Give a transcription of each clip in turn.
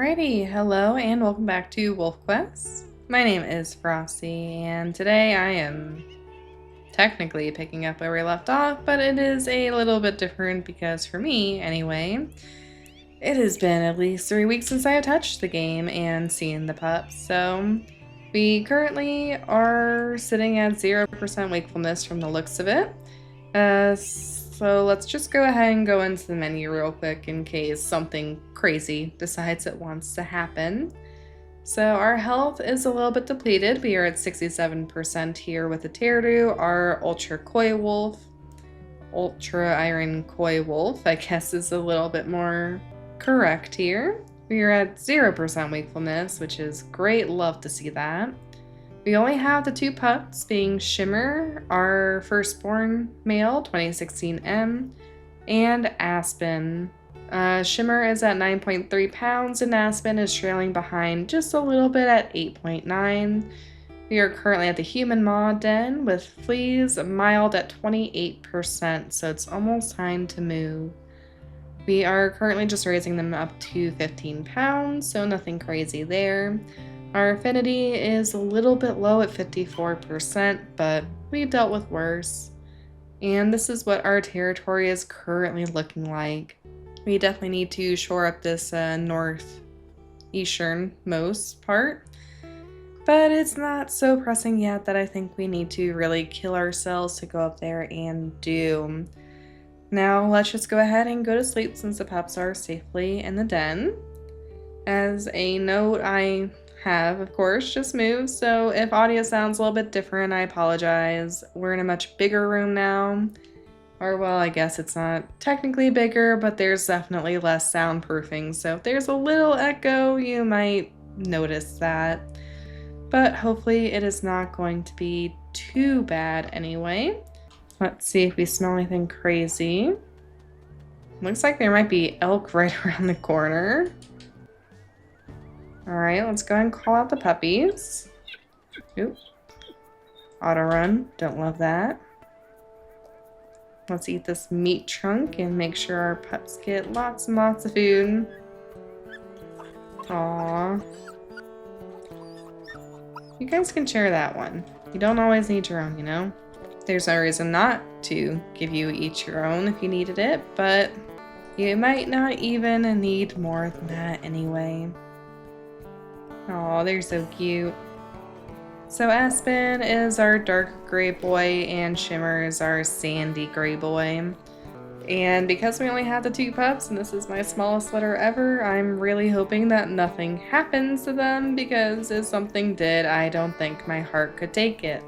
Alrighty, hello and welcome back to Wolfquest. My name is Frosty, and today I am technically picking up where we left off, but it is a little bit different because for me, anyway, it has been at least 3 weeks since I have touched the game and seen the pups, so we currently are sitting at 0% wakefulness from the looks of it. So let's just go ahead and go into the menu real quick in case something crazy decides it wants to happen. So our health is a little bit depleted. We are at 67% here with Ateru. Our Ultra Iron Coywolf, I guess is a little bit more correct here. We are at 0% wakefulness, which is great. Love to see that. We only have the 2 pups, being Shimmer, our firstborn male, 2016M, and Aspen. Shimmer is at 9.3 pounds, and Aspen is trailing behind just a little bit at 8.9. We are currently at the human mod den with fleas mild at 28%, so it's almost time to move. We are currently just raising them up to 15 pounds, so nothing crazy there. Our affinity is a little bit low at 54%, but we've dealt with worse. And this is what our territory is currently looking like. We definitely need to shore up this northeasternmost part, but it's not so pressing yet that I think we need to really kill ourselves to go up there and do. Now let's just go ahead and go to sleep since the pups are safely in the den. As a note, I have, of course, just moved, so if audio sounds a little bit different, I apologize. We're in a much bigger room now. Or, well, I guess it's not technically bigger, but there's definitely less soundproofing, so if there's a little echo, you might notice that. But hopefully it is not going to be too bad anyway. Let's see if we smell anything crazy. Looks like there might be elk right around the corner. Alright, let's go ahead and call out the puppies. Oop. Auto run. Don't love that. Let's eat this meat chunk and make sure our pups get lots and lots of food. Aww. You guys can share that one. You don't always need your own, you know? There's no reason not to give you each your own if you needed it, but you might not even need more than that anyway. Oh, they're so cute. So Aspen is our dark gray boy and Shimmer is our sandy gray boy. And because we only have the 2 pups and this is my smallest litter ever, I'm really hoping that nothing happens to them, because if something did, I don't think my heart could take it.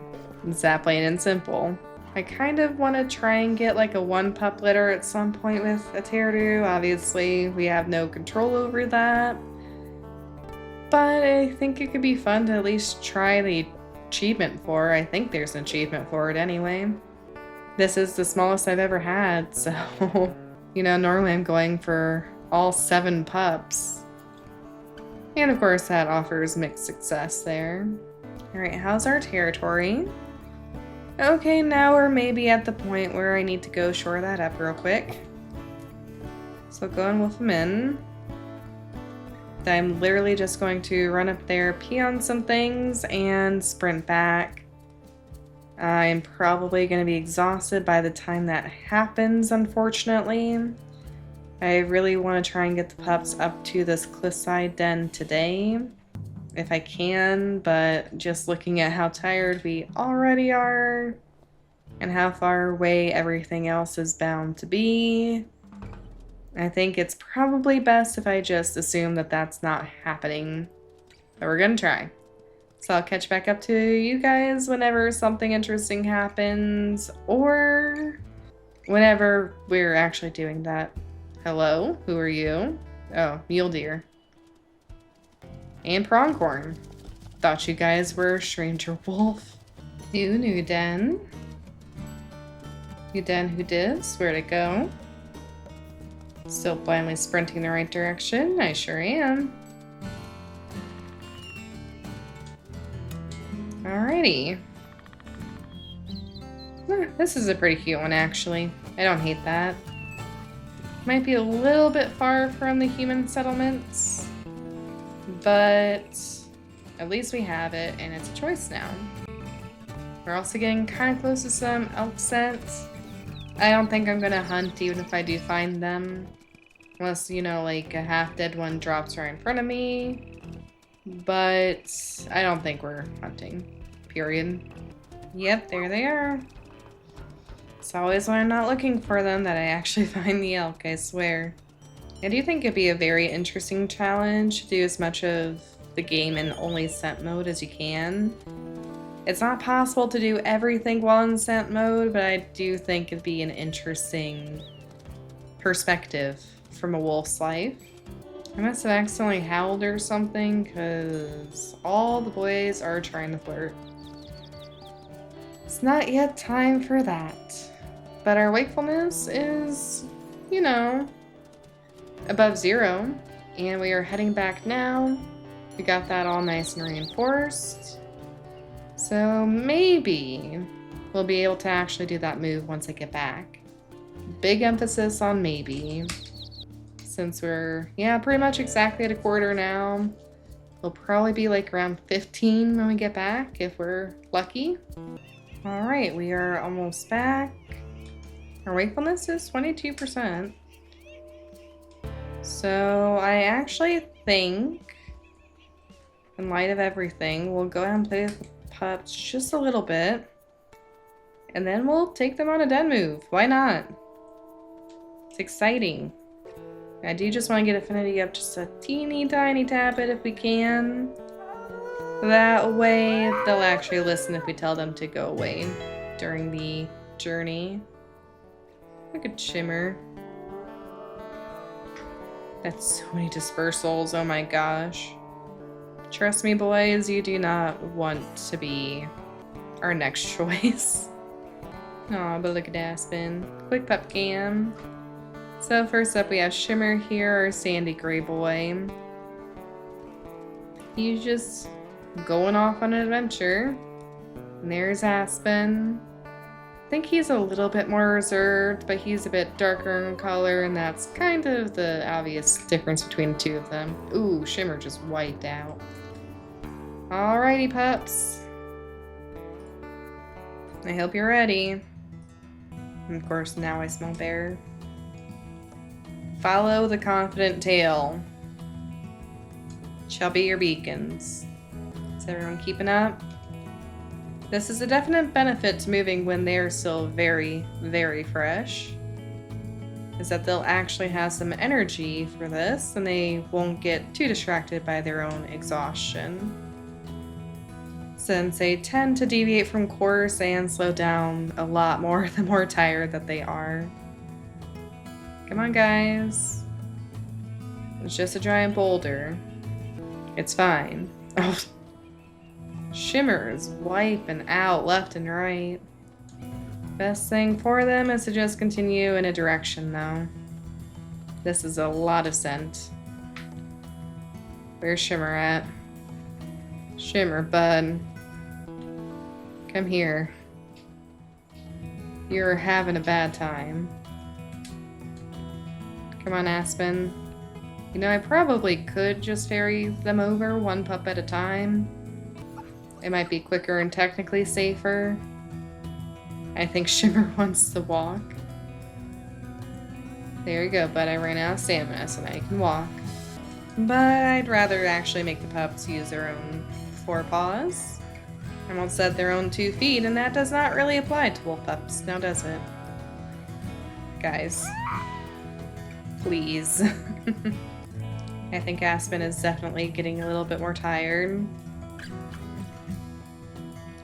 It's that plain and simple. I kind of want to try and get like a 1 pup litter at some point with Ateru. Obviously, we have no control over that. But I think it could be fun to at least try the achievement for. I think there's an achievement for it anyway. This is the smallest I've ever had, so, you know, normally I'm going for all 7 pups. And of course that offers mixed success there. Alright, how's our territory? Okay, now we're maybe at the point where I need to go shore that up real quick. So go and wolf them in. I'm literally just going to run up there, pee on some things, and sprint back. I'm probably going to be exhausted by the time that happens, unfortunately. I really want to try and get the pups up to this cliffside den today, if I can, but just looking at how tired we already are, and how far away everything else is bound to be, I think it's probably best if I just assume that that's not happening. But we're gonna try. So I'll catch back up to you guys whenever something interesting happens, or whenever we're actually doing that. Hello? Who are you? Oh, mule deer. And pronghorn. Thought you guys were stranger wolf. New den. New den who dis? Where'd it go? Still blindly sprinting the right direction. I sure am. Alrighty. This is a pretty cute one, actually. I don't hate that. Might be a little bit far from the human settlements. But at least we have it, and it's a choice now. We're also getting kind of close to some elk scents. I don't think I'm gonna hunt even if I do find them. Unless, you know, like a half-dead one drops right in front of me. But I don't think we're hunting. Period. Yep, there they are. It's always when I'm not looking for them that I actually find the elk, I swear. I do think it'd be a very interesting challenge to do as much of the game in only scent mode as you can. It's not possible to do everything while in scent mode, but I do think it'd be an interesting perspective from a wolf's life. I must have accidentally howled or something, because all the boys are trying to flirt. It's not yet time for that. But our wakefulness is, you know, above 0. And we are heading back now. We got that all nice and reinforced. So maybe we'll be able to actually do that move once I get back. Big emphasis on maybe. Since we're, yeah, pretty much exactly at a quarter now. We'll probably be like around 15 when we get back, if we're lucky. Alright, we are almost back. Our wakefulness is 22%. So I actually think, in light of everything, we'll go ahead and play with the pups just a little bit. And then we'll take them on a den move. Why not? It's exciting. I do just want to get affinity up just a teeny tiny tad bit if we can. That way they'll actually listen if we tell them to go away during the journey. Look at Shimmer. That's so many dispersals, oh my gosh. Trust me boys, you do not want to be our next choice. Aw, but look at Aspen. Quick pup cam. So first up we have Shimmer here, our sandy gray boy. He's just going off on an adventure. And there's Aspen. I think he's a little bit more reserved, but he's a bit darker in color, and that's kind of the obvious difference between the two of them. Ooh, Shimmer just wiped out. Alrighty, pups. I hope you're ready. And of course, now I smell bear. Follow the confident tail. Shall be your beacons. Is everyone keeping up? This is a definite benefit to moving when they are still very, very fresh. Is that they'll actually have some energy for this and they won't get too distracted by their own exhaustion. Since they tend to deviate from course and slow down a lot more the more tired that they are. Come on, guys. It's just a giant boulder. It's fine. Oh. Shimmer is wiping out left and right. Best thing for them is to just continue in a direction, though. This is a lot of scent. Where's Shimmer at? Shimmer, bud. Come here. You're having a bad time. Come on, Aspen. You know, I probably could just ferry them over one pup at a time. It might be quicker and technically safer. I think Shimmer wants to walk. There you go, bud. I ran out of stamina, so now you can walk. But I'd rather actually make the pups use their own forepaws. I almost said their own 2 feet, and that does not really apply to wolf pups, now does it? Guys. Please. I think Aspen is definitely getting a little bit more tired.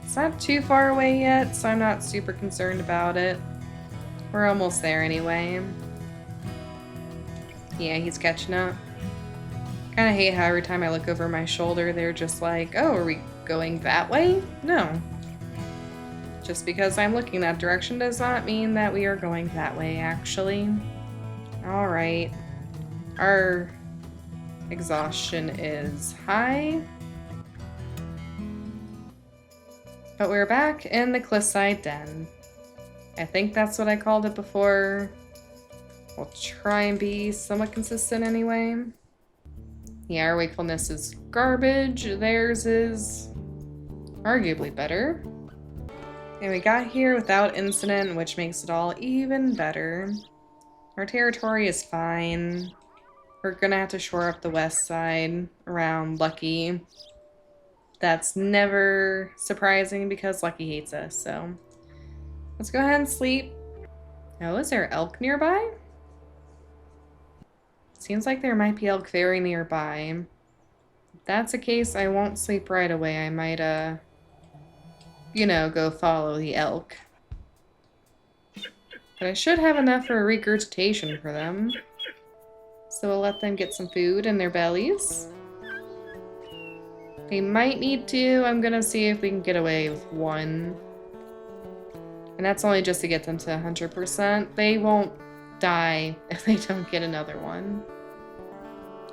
It's not too far away yet, so I'm not super concerned about it. We're almost there anyway. Yeah, he's catching up. Kinda hate how every time I look over my shoulder, they're just like, oh, are we going that way? No. Just because I'm looking that direction does not mean that we are going that way, actually. Alright. Our exhaustion is high. But we're back in the cliffside den. I think that's what I called it before. We'll try and be somewhat consistent anyway. Yeah, our wakefulness is garbage. Theirs is arguably better. And we got here without incident, which makes it all even better. Our territory is fine. We're gonna have to shore up the west side around Lucky. That's never surprising because Lucky hates us, so let's go ahead and sleep. Oh, is there elk nearby? Seems like there might be elk very nearby. If that's the case, I won't sleep right away. I might, you know, go follow the elk. But I should have enough for regurgitation for them. So we'll let them get some food in their bellies. They might need to. I'm gonna see if we can get away with one. And that's only just to get them to 100%. They won't die if they don't get another one.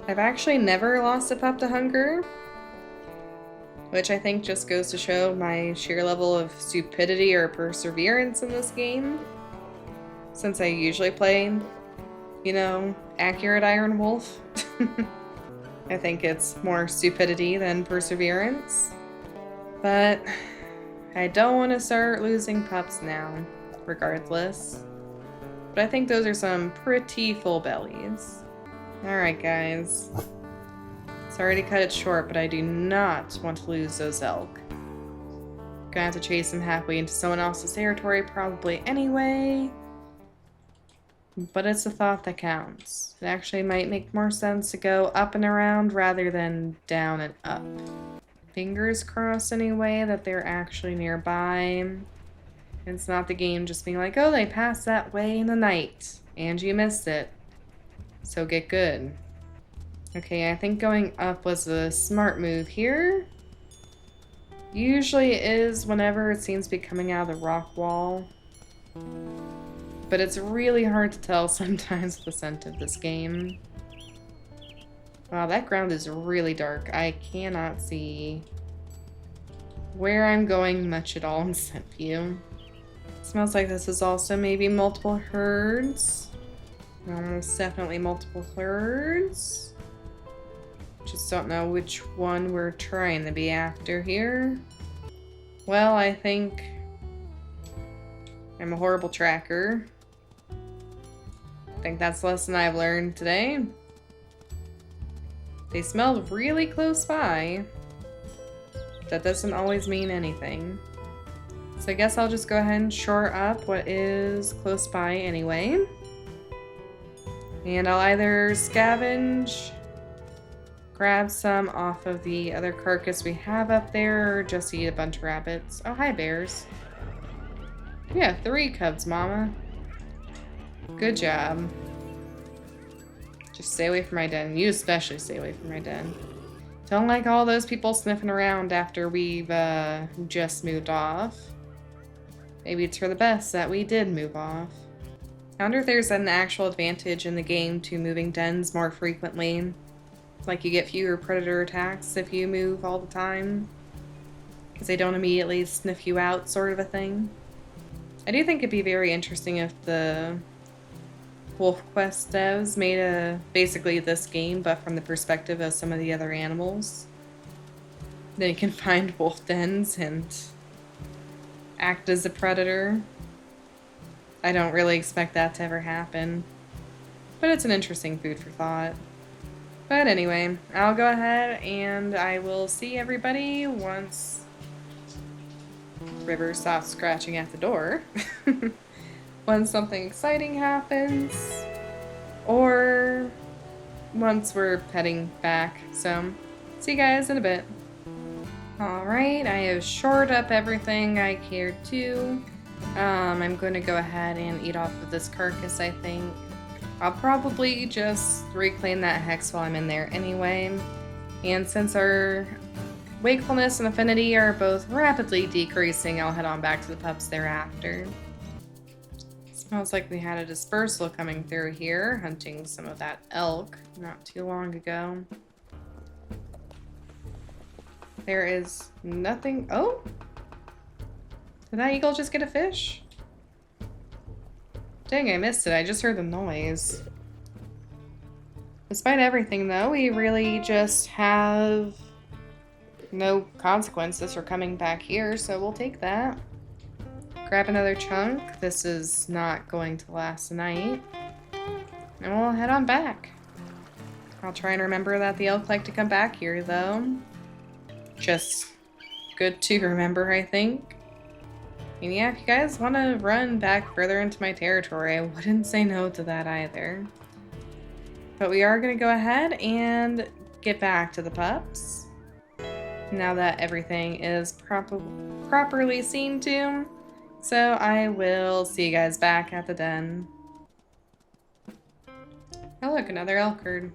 I've actually never lost a pup to hunger, which I think just goes to show my sheer level of stupidity or perseverance in this game. Since I usually play, you know, accurate Iron Wolf. I think it's more stupidity than perseverance. But I don't want to start losing pups now, regardless. But I think those are some pretty full bellies. Alright guys. Sorry to cut it short, but I do not want to lose those elk. Gonna have to chase them halfway into someone else's territory probably anyway. But it's the thought that counts. It actually might make more sense to go up and around rather than down and up. Fingers crossed anyway that they're actually nearby. It's not the game just being like, oh, they passed that way in the night and you missed it. So get good. Okay, I think going up was a smart move here. Usually it is whenever it seems to be coming out of the rock wall. But it's really hard to tell sometimes with the scent of this game. Wow, that ground is really dark. I cannot see where I'm going much at all in scent view. Smells like this is also maybe multiple herds. Almost definitely multiple herds. Just don't know which one we're trying to be after here. Well, I think I'm a horrible tracker. I think that's the lesson I've learned today. They smelled really close by. That doesn't always mean anything. So I guess I'll just go ahead and shore up what is close by anyway. And I'll either scavenge, grab some off of the other carcass we have up there, or just eat a bunch of rabbits. Oh, hi bears. Yeah, 3 cubs, mama. Good job. Just stay away from my den. You especially stay away from my den. Don't like all those people sniffing around after we've just moved off. Maybe it's for the best that we did move off. I wonder if there's an actual advantage in the game to moving dens more frequently. Like you get fewer predator attacks if you move all the time. Because they don't immediately sniff you out, sort of a thing. I do think it'd be very interesting if the Wolfquest devs made basically this game, but from the perspective of some of the other animals. Then you can find wolf dens and act as a predator. I don't really expect that to ever happen, but it's an interesting food for thought. But anyway, I'll go ahead and I will see everybody once River stops scratching at the door. When something exciting happens, or once we're heading back. So, see you guys in a bit. Alright, I have shored up everything I cared to. I'm going to go ahead and eat off of this carcass, I think. I'll probably just reclaim that hex while I'm in there anyway. And since our wakefulness and affinity are both rapidly decreasing, I'll head on back to the pups thereafter. Smells like we had a dispersal coming through here, hunting some of that elk not too long ago. There is nothing. Oh! Did that eagle just get a fish? Dang, I missed it. I just heard the noise. Despite everything, though, we really just have no consequences for coming back here, so we'll take that. Grab another chunk. This is not going to last the night. And we'll head on back. I'll try and remember that the elk like to come back here, though. Just good to remember, I think. And yeah, if you guys want to run back further into my territory, I wouldn't say no to that either. But we are going to go ahead and get back to the pups. Now that everything is properly seen to. So I will see you guys back at the den. Oh look, another elk herd.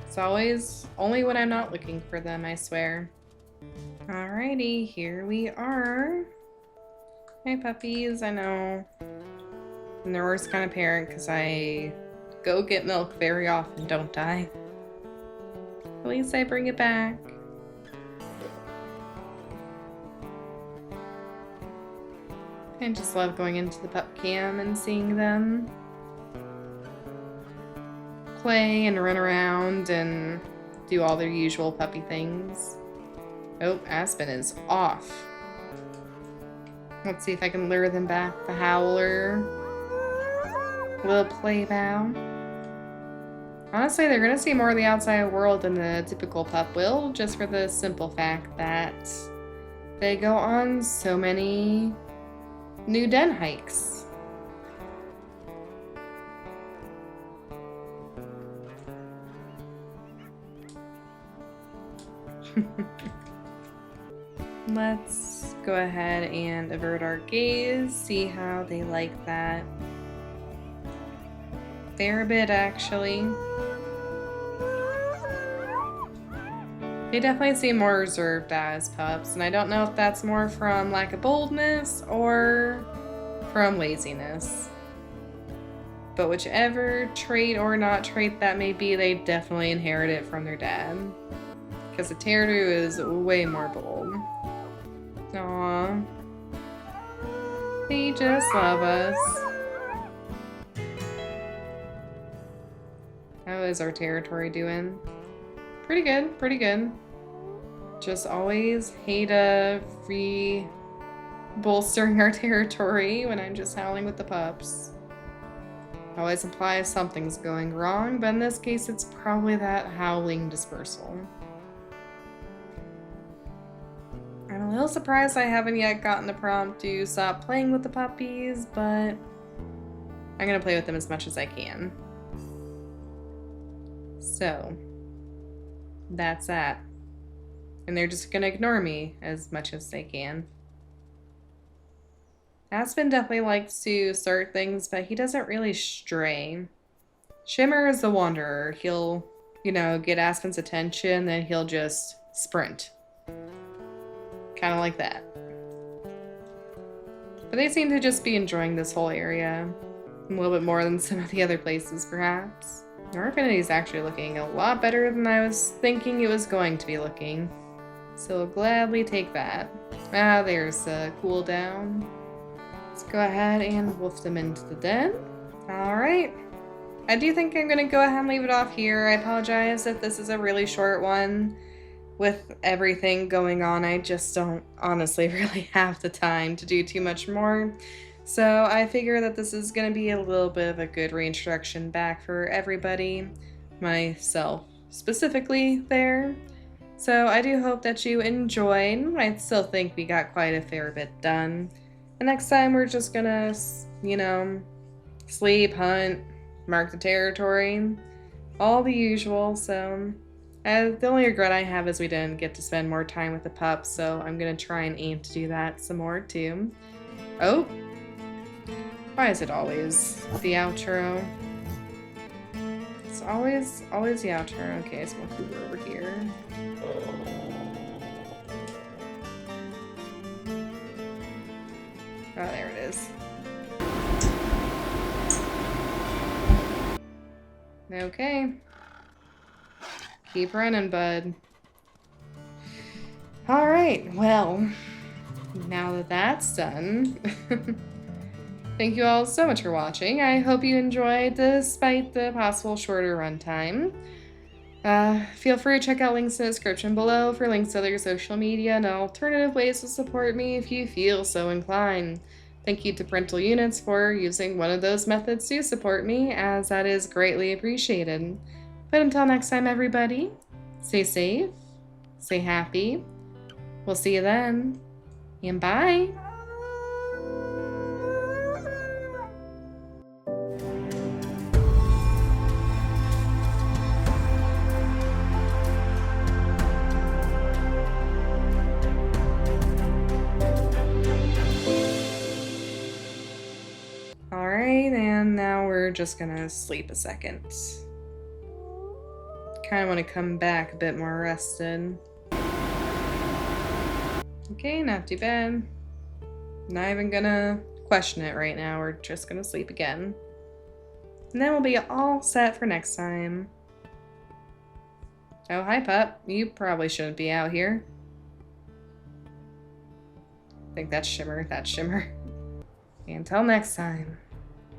It's always only when I'm not looking for them, I swear. Alrighty, here we are. Hey puppies, I know I'm the worst kind of parent because I go get milk very often, don't I? At least I bring it back. I just love going into the pup cam and seeing them play and run around and do all their usual puppy things. Oh, Aspen is off. Let's see if I can lure them back. The howler. Little play bow. Honestly, they're gonna see more of the outside world than the typical pup will, just for the simple fact that they go on so many new den hikes. Let's go ahead and avert our gaze, see how they like that. Fair bit, actually. They definitely seem more reserved as pups, and I don't know if that's more from lack of boldness or from laziness. But whichever trait or not trait that may be, they definitely inherit it from their dad. Because Ateru is way more bold. Aww. They just love us. How is our territory doing? Pretty good, pretty good. Just always hate bolstering our territory when I'm just howling with the pups. Always implies something's going wrong, but in this case it's probably that howling dispersal. I'm a little surprised I haven't yet gotten the prompt to stop playing with the puppies, but I'm gonna play with them as much as I can. So, that's that. And they're just gonna ignore me as much as they can. Aspen definitely likes to start things, but he doesn't really stray. Shimmer is the wanderer. He'll, get Aspen's attention, then he'll just sprint. Kind of like that. But they seem to just be enjoying this whole area a little bit more than some of the other places, perhaps. Our affinity is actually looking a lot better than I was thinking it was going to be looking. So we'll gladly take that. Ah, there's a cooldown. Let's go ahead and wolf them into the den. Alright. I do think I'm going to go ahead and leave it off here. I apologize if this is a really short one. With everything going on, I just don't honestly really have the time to do too much more. So I figure that this is going to be a little bit of a good reintroduction back for everybody, myself specifically there. So I do hope that you enjoyed. I still think we got quite a fair bit done. And next time we're just gonna, sleep, hunt, mark the territory, all the usual. So the only regret I have is we didn't get to spend more time with the pups, so I'm gonna try and aim to do that some more too. Oh! Why is it always the outro? It's always the outro. Okay, so we'll move over here. Oh, there it is. Okay. Keep running, bud. Alright, well, now that that's done, Thank you all so much for watching. I hope you enjoyed despite the possible shorter runtime. Feel free to check out links in the description below for links to other social media and alternative ways to support me if you feel so inclined. Thank you to Parental Units for using one of those methods to support me, as that is greatly appreciated. But until next time, everybody, stay safe, stay happy. We'll see you then, and bye! Alright, and now we're just gonna sleep a second. Kinda wanna come back a bit more rested. Okay, not too bad. Not even gonna question it right now, we're just gonna sleep again. And then we'll be all set for next time. Oh, hi pup. You probably shouldn't be out here. I think that's Shimmer. Until next time.